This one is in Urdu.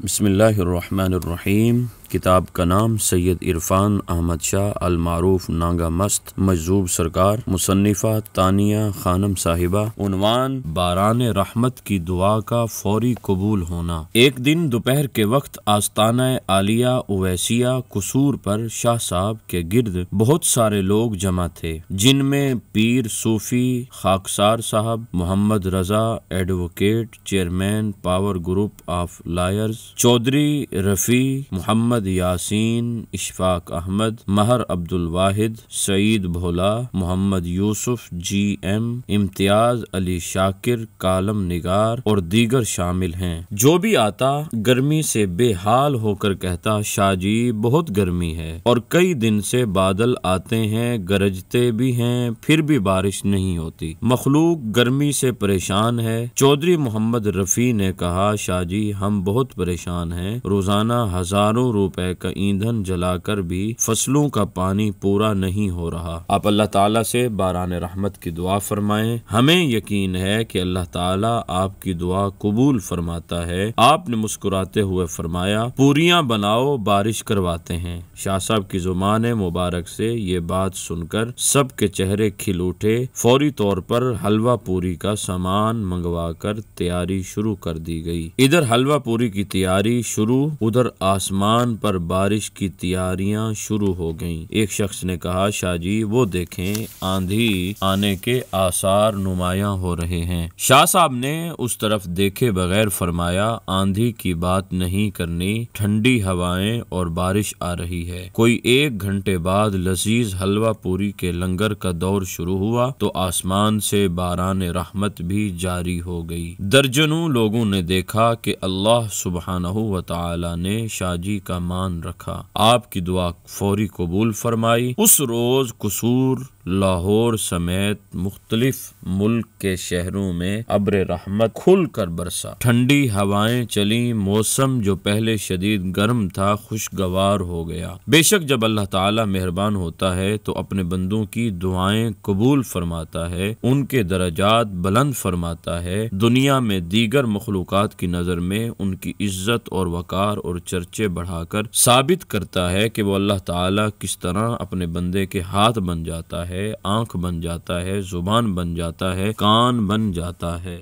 بسم اللہ الرحمن الرحیم۔ کتاب کا نام سید عرفان احمد شاہ المعروف نانگا مست مجذوب سرکار، مصنفہ تانیہ خانم صاحبہ۔ عنوان: باران رحمت کی دعا کا فوری قبول ہونا۔ ایک دن دوپہر کے وقت آستانہ عالیہ اویسیہ قصور پر شاہ صاحب کے گرد بہت سارے لوگ جمع تھے، جن میں پیر Sufi Khaksar Sahab, Muhammad Raza advocate, chairman power group of lawyers, Chaudhry Rafi, Muhammad Yasin, Ashfaq Ahmed, Mehr Abdul الواحد، سعید بھولا، محمد یوسف جی ایم، امتیاز علی شاکر کالم نگار اور دیگر شامل ہیں۔ جو بھی آتا گرمی سے بے حال ہو کر کہتا، شاہ جی بہت گرمی ہے اور کئی دن سے بادل آتے ہیں، گرجتے بھی ہیں، پھر بھی بارش نہیں ہوتی، مخلوق گرمی سے پریشان ہے۔ چودھری محمد رفیع نے کہا، شاہ جی ہم بہت پریشان ہیں، روزانہ ہزاروں روپے کا ایندھن جلا کر بھی فصلوں کا پانی پورا نہیں ہو رہا۔ آپ اللہ تعالیٰ سے باران رحمت کی دعا فرمائیں، ہمیں یقین ہے کہ اللہ تعالیٰ آپ کی دعا قبول فرماتا ہے۔ آپ نے مسکراتے ہوئے فرمایا، پوریاں بناؤ، بارش کرواتے ہیں۔ شاہ صاحب کی زبان مبارک سے یہ بات سن کر سب کے چہرے کھل اٹھے۔ فوری طور پر حلوہ پوری کا سامان منگوا کر تیاری شروع کر دی گئی۔ ادھر حلوہ پوری کی تیاری شروع، ادھر آسمان پر بارش کی تیاریاں شروع ہو گئیں۔ ایک شخص نے کہا، شاہ جی وہ دیکھیں، آندھی آنے کے آثار نمایاں ہو رہے ہیں۔ شاہ صاحب نے اس طرف دیکھے بغیر فرمایا، آندھی کی بات نہیں کرنی، ٹھنڈی ہوائیں اور بارش آ رہی ہے۔ کوئی ایک گھنٹے بعد لذیذ حلوہ پوری کے لنگر کا دور شروع ہوا تو آسمان سے باران رحمت بھی جاری ہو گئی۔ درجنوں لوگوں نے دیکھا کہ اللہ سبحانہ و تعالی نے شاہ جی کا مان رکھا، آپ کی دعا فوری قبول فرمائی۔ اس روز قصور، لاہور سمیت مختلف ملک کے شہروں میں ابر رحمت کھل کر برسا، ٹھنڈی ہوائیں چلیں، موسم جو پہلے شدید گرم تھا خوشگوار ہو گیا۔ بے شک جب اللہ تعالی مہربان ہوتا ہے تو اپنے بندوں کی دعائیں قبول فرماتا ہے، ان کے درجات بلند فرماتا ہے، دنیا میں دیگر مخلوقات کی نظر میں ان کی عزت اور وقار اور چرچے بڑھا کر ثابت کرتا ہے کہ وہ اللہ تعالیٰ کس طرح اپنے بندے کے ہاتھ بن جاتا ہے، آنکھ بن جاتا ہے، زبان بن جاتا ہے، کان بن جاتا ہے۔